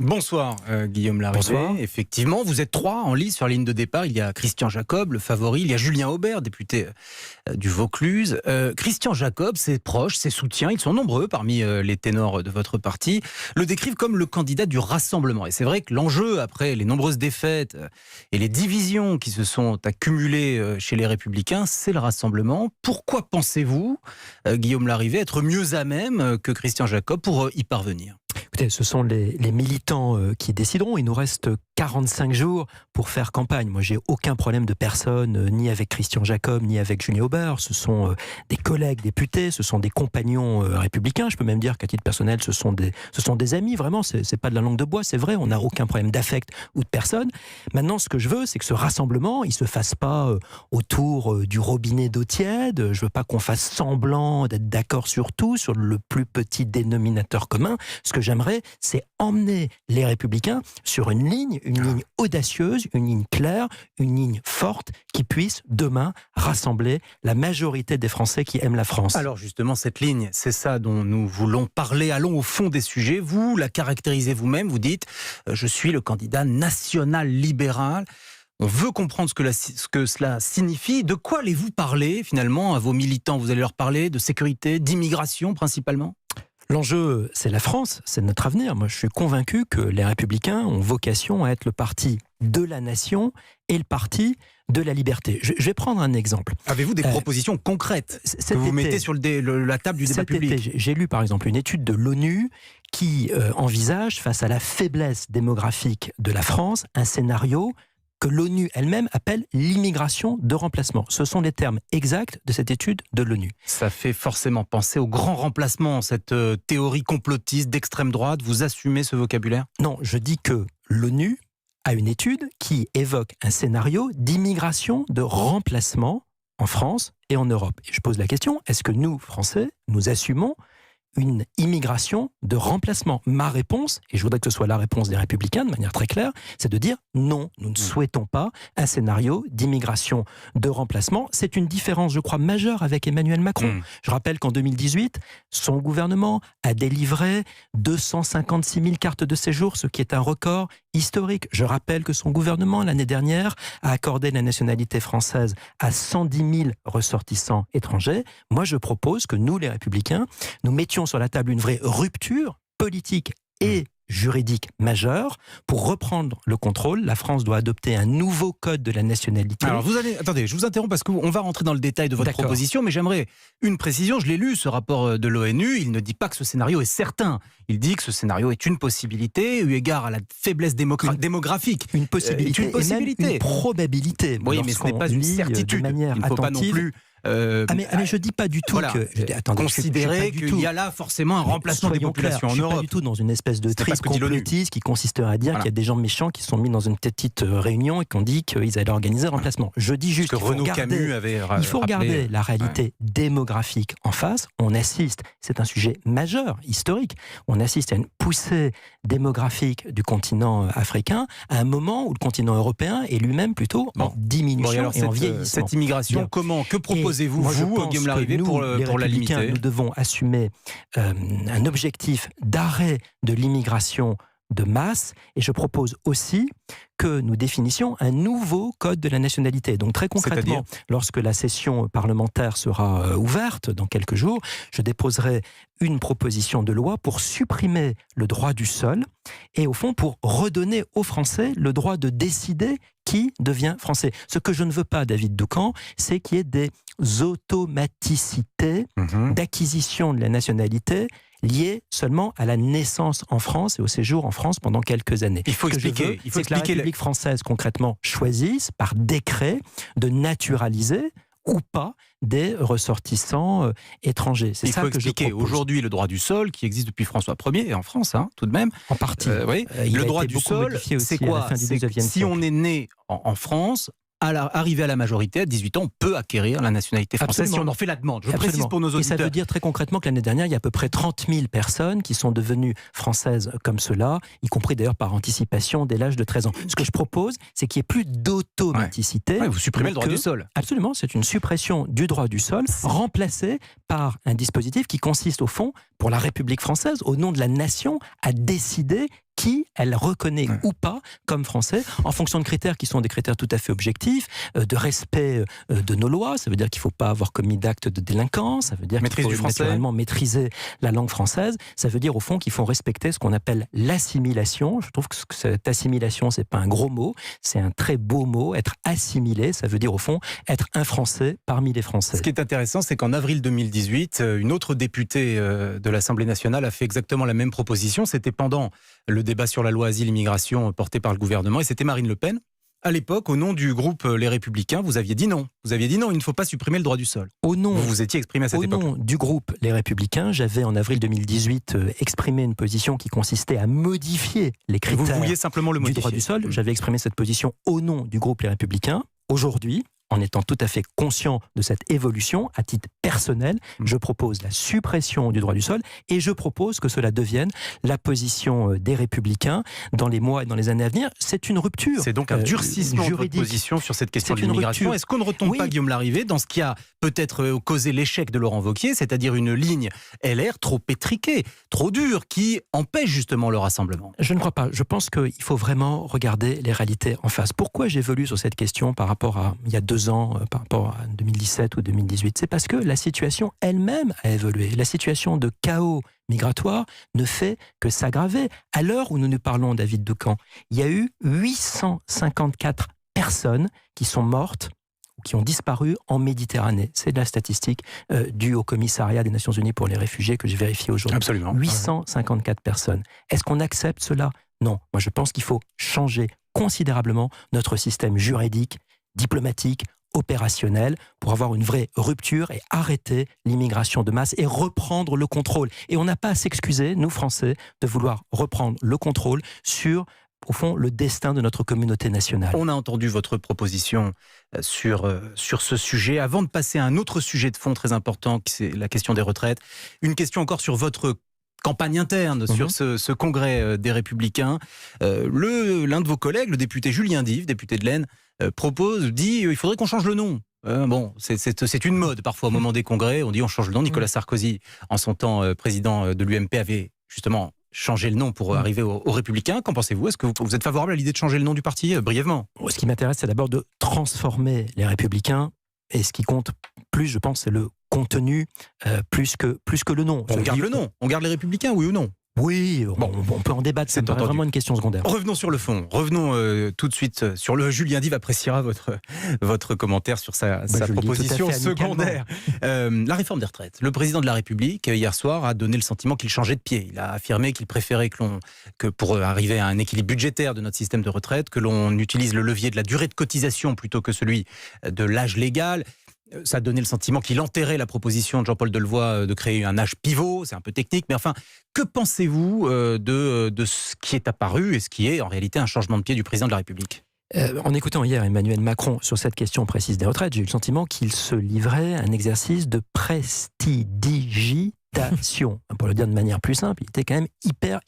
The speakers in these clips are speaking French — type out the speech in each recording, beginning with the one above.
Bonsoir Guillaume Larrivé. Bonsoir. Effectivement, vous êtes trois en lice sur la ligne de départ. Il y a Christian Jacob, le favori. Il y a Julien Aubert, député du Vaucluse. Christian Jacob, ses proches, ses soutiens, ils sont nombreux parmi les ténors de votre parti, le décrivent comme le candidat du rassemblement. Et c'est vrai que l'enjeu, après les nombreuses défaites et les divisions qui se sont accumulées chez les Républicains, c'est le rassemblement. Pourquoi pensez-vous, Guillaume Larrivé, être mieux à même que Christian Jacob pour y parvenir ? Écoutez, ce sont les militants qui décideront. Il nous reste 45 jours pour faire campagne. Moi, j'ai aucun problème de personne, ni avec Christian Jacob, ni avec Julien Aubert. Ce sont des collègues députés, ce sont des compagnons républicains. Je peux même dire qu'à titre personnel, ce sont des amis. Vraiment, c'est pas de la langue de bois, c'est vrai. On n'a aucun problème d'affect ou de personne. Maintenant, ce que je veux, c'est que ce rassemblement, il se fasse pas autour du robinet d'eau tiède. Je veux pas qu'on fasse semblant d'être d'accord sur tout, sur le plus petit dénominateur commun. Ce que j'aimerais, c'est emmener les Républicains sur une ligne audacieuse, une ligne claire, une ligne forte qui puisse demain rassembler la majorité des Français qui aiment la France. Alors justement, cette ligne, c'est ça dont nous voulons parler. Allons au fond des sujets. Vous la caractérisez vous-même, vous dites « Je suis le candidat national-libéral ». On veut comprendre ce que cela signifie. De quoi allez-vous parler finalement à vos militants ? Vous allez leur parler de sécurité, d'immigration principalement ? L'enjeu, c'est la France, c'est notre avenir. Moi, je suis convaincu que les Républicains ont vocation à être le parti de la nation et le parti de la liberté. Je vais prendre un exemple. Avez-vous des propositions concrètes que vous mettez sur la table du débat public ? J'ai lu par exemple une étude de l'ONU qui envisage, face à la faiblesse démographique de la France, un scénario que l'ONU elle-même appelle l'immigration de remplacement. Ce sont les termes exacts de cette étude de l'ONU. Ça fait forcément penser au grand remplacement, cette théorie complotiste d'extrême droite. Vous assumez ce vocabulaire ? Non, je dis que l'ONU a une étude qui évoque un scénario d'immigration de remplacement en France et en Europe. Et je pose la question, est-ce que nous, Français, nous assumons une immigration de remplacement? Ma réponse, et je voudrais que ce soit la réponse des Républicains de manière très claire, c'est de dire non, nous ne souhaitons pas un scénario d'immigration de remplacement. C'est une différence, je crois, majeure avec Emmanuel Macron. Je rappelle qu'en 2018, son gouvernement a délivré 256 000 cartes de séjour, ce qui est un record historique. Je rappelle que son gouvernement, l'année dernière, a accordé la nationalité française à 110 000 ressortissants étrangers. Moi, je propose que nous, les Républicains, nous mettions sur la table une vraie rupture politique et juridique majeure pour reprendre le contrôle. La France doit adopter un nouveau code de la nationalité. Alors attendez, je vous interromps parce qu'on va rentrer dans le détail de votre proposition, mais j'aimerais une précision. Je l'ai lu, ce rapport de l'ONU, il ne dit pas que ce scénario est certain. Il dit que ce scénario est une possibilité, eu égard à la faiblesse démographique. Une possibilité, et même une probabilité. Oui, mais ce n'est pas une certitude. Il ne faut pas non plus... mais je ne dis pas du tout considérer qu'il y a là forcément un remplacement des populations en Europe. Je ne suis pas du tout dans une espèce de triste complotiste qui consisterait à dire qu'il y a des gens méchants qui sont mis dans une petite réunion et qui ont dit qu'ils allaient organiser un remplacement. Je dis juste qu'il faut regarder la réalité démographique en face. On assiste, c'est un sujet majeur, historique, on assiste à une poussée démographique du continent africain à un moment où le continent européen est lui-même plutôt en diminution et en vieillissement. Cette immigration, que proposez-vous, vous, Guillaume Larrivé, pour la limiter ? Nous devons assumer un objectif d'arrêt de l'immigration de masse, et je propose aussi que nous définissions un nouveau code de la nationalité. Donc très concrètement, lorsque la session parlementaire sera ouverte dans quelques jours, je déposerai une proposition de loi pour supprimer le droit du sol et au fond pour redonner aux Français le droit de décider qui devient français. Ce que je ne veux pas, David Doucan, c'est qu'il y ait des automaticités d'acquisition de la nationalité liées seulement à la naissance en France et au séjour en France pendant quelques années. Il faut expliquer. Que la République française concrètement choisisse par décret de naturaliser ou pas des ressortissants étrangers. C'est ça que je propose. Aujourd'hui, le droit du sol, qui existe depuis François Ier en France, tout de même. En partie. Le droit du sol, c'est quoi ? Si on est né en France, arrivé à la majorité, à 18 ans, on peut acquérir la nationalité française si on en fait la demande. Je précise pour nos auditeurs. Et ça veut dire très concrètement que l'année dernière, il y a à peu près 30 000 personnes qui sont devenues françaises comme cela, y compris d'ailleurs par anticipation dès l'âge de 13 ans. Ce que je propose, c'est qu'il n'y ait plus d'automaticité. Vous supprimez le droit du sol. Absolument, c'est une suppression du droit du sol, remplacée par un dispositif qui consiste au fond, pour la République française, au nom de la nation, à décider qui elle reconnaît ou pas comme français, en fonction de critères qui sont des critères tout à fait objectifs, de respect de nos lois. Ça veut dire qu'il ne faut pas avoir commis d'actes de délinquance, ça veut dire qu'il faut naturellement maîtriser la langue française, ça veut dire au fond qu'il faut respecter ce qu'on appelle l'assimilation. Je trouve que cette assimilation, c'est pas un gros mot, c'est un très beau mot. Être assimilé, ça veut dire au fond être un Français parmi les Français. Ce qui est intéressant, c'est qu'en avril 2018, une autre députée de l'Assemblée nationale a fait exactement la même proposition. C'était pendant le débat sur la loi Asile-Immigration porté par le gouvernement, et c'était Marine Le Pen. À l'époque, au nom du groupe Les Républicains, vous aviez dit non. Vous aviez dit non, il ne faut pas supprimer le droit du sol. Vous vous étiez exprimé à cette époque. Au nom du groupe Les Républicains, j'avais en avril 2018 exprimé une position qui consistait à modifier les critères vous vouliez simplement le modifier. Du droit du sol. J'avais exprimé cette position au nom du groupe Les Républicains. Aujourd'hui, en étant tout à fait conscient de cette évolution, à titre personnel, je propose la suppression du droit du sol et je propose que cela devienne la position des Républicains dans les mois et dans les années à venir. C'est une rupture. C'est donc un durcissement juridique de votre position sur cette question de l'immigration. Est-ce qu'on ne retombe pas, Guillaume Larrivé, dans ce qui a peut-être causé l'échec de Laurent Wauquiez, c'est-à-dire une ligne LR trop étriquée, trop dure, qui empêche justement le rassemblement? Je ne crois pas. Je pense qu'il faut vraiment regarder les réalités en face. Pourquoi j'évolue sur cette question par rapport à il y a 2 ans, par rapport à 2017 ou 2018? C'est parce que la situation elle-même a évolué. La situation de chaos migratoire ne fait que s'aggraver. À l'heure où nous parlons, David Doucan, il y a eu 854 personnes qui sont mortes ou qui ont disparu en Méditerranée. C'est de la statistique due au Commissariat des Nations Unies pour les réfugiés que j'ai vérifié aujourd'hui. Absolument. 854 personnes. Est-ce qu'on accepte cela? Non. Moi, je pense qu'il faut changer considérablement notre système juridique, diplomatique, opérationnel, pour avoir une vraie rupture et arrêter l'immigration de masse et reprendre le contrôle. Et on n'a pas à s'excuser, nous Français, de vouloir reprendre le contrôle sur, au fond, le destin de notre communauté nationale. On a entendu votre proposition sur ce sujet. Avant de passer à un autre sujet de fond très important, c'est la question des retraites, une question encore sur votre campagne interne, sur ce congrès des Républicains. L'un de vos collègues, le député Julien Dive, député de l'Aisne, dit il faudrait qu'on change le nom. Bon, c'est une mode parfois au moment des congrès, on dit on change le nom. Nicolas Sarkozy, en son temps président de l'UMP, avait justement changé le nom pour arriver aux Républicains. Qu'en pensez-vous? Est-ce que vous êtes favorable à l'idée de changer le nom du parti brièvement? Ce qui m'intéresse, c'est d'abord de transformer les Républicains, et ce qui compte plus, je pense, c'est le contenu plus que le nom. On garde le nom, on garde les Républicains, oui ou non? Oui, on peut en débattre, c'est vraiment une question secondaire. Revenons sur le fond, revenons tout de suite sur le... Julien Dive appréciera votre commentaire sur sa proposition secondaire. La réforme des retraites. Le président de la République, hier soir, a donné le sentiment qu'il changeait de pied. Il a affirmé qu'il préférait que pour arriver à un équilibre budgétaire de notre système de retraite, que l'on utilise le levier de la durée de cotisation plutôt que celui de l'âge légal. Ça a donné le sentiment qu'il enterrait la proposition de Jean-Paul Delevoye de créer un âge pivot. C'est un peu technique, mais enfin, que pensez-vous de ce qui est apparu et ce qui est en réalité un changement de pied du président de la République? En écoutant hier Emmanuel Macron sur cette question précise des retraites, j'ai eu le sentiment qu'il se livrait à un exercice de prestidigitation. Pour le dire de manière plus simple, il était quand même hyper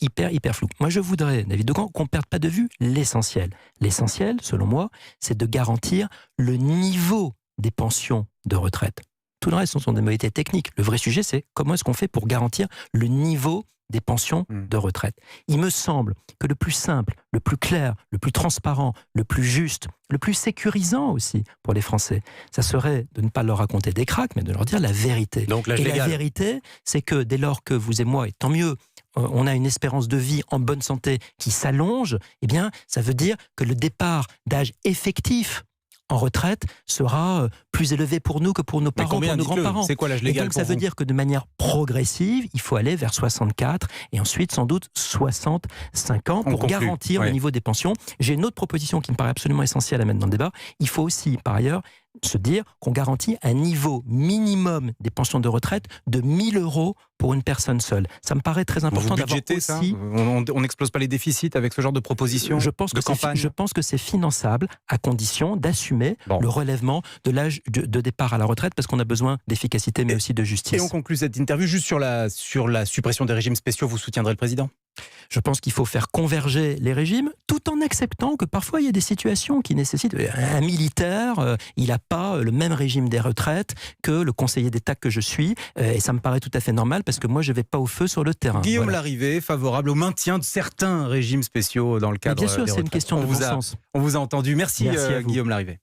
flou. Moi, je voudrais, David Doucan, qu'on ne perde pas de vue l'essentiel. L'essentiel, selon moi, c'est de garantir le niveau des pensions de retraite. Tout le reste, ce sont des modalités techniques. Le vrai sujet, c'est comment est-ce qu'on fait pour garantir le niveau des pensions de retraite. Il me semble que le plus simple, le plus clair, le plus transparent, le plus juste, le plus sécurisant aussi pour les Français, ça serait de ne pas leur raconter des cracks, mais de leur dire la vérité. Donc, et la vérité, c'est que dès lors que vous et moi, et tant mieux, on a une espérance de vie en bonne santé qui s'allonge, eh bien, ça veut dire que le départ d'âge effectif en retraite sera plus élevé pour nous que pour nos parents, pour nos grands-parents. C'est quoi l'âge légal? Et donc ça veut dire que de manière progressive, il faut aller vers 64 et ensuite sans doute 65 ans pour garantir le niveau des pensions. J'ai une autre proposition qui me paraît absolument essentielle à mettre dans le débat. Il faut aussi, par ailleurs, se dire qu'on garantit un niveau minimum des pensions de retraite de 1 000 € pour une personne seule. Ça me paraît très important d'avoir aussi... Ça on n'explose pas les déficits avec ce genre de proposition je pense que c'est finançable à condition d'assumer le relèvement de l'âge de départ à la retraite parce qu'on a besoin d'efficacité mais aussi de justice. Et on conclut cette interview juste sur la suppression des régimes spéciaux. Vous soutiendrez le président? Je pense qu'il faut faire converger les régimes tout en acceptant que parfois il y a des situations qui nécessitent un militaire, il n'a pas le même régime des retraites que le conseiller d'État que je suis et ça me paraît tout à fait normal parce que moi je ne vais pas au feu sur le terrain. Guillaume Larrivé, favorable au maintien de certains régimes spéciaux dans le cadre bien sûr, des c'est une retraites. question de bon sens. On vous a entendu. Merci à vous. Guillaume Larrivé.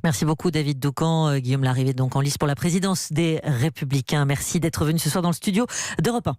Merci beaucoup David Doucan. Guillaume Larrivé donc en lice pour la présidence des Républicains. Merci d'être venu ce soir dans le studio d'Europe 1.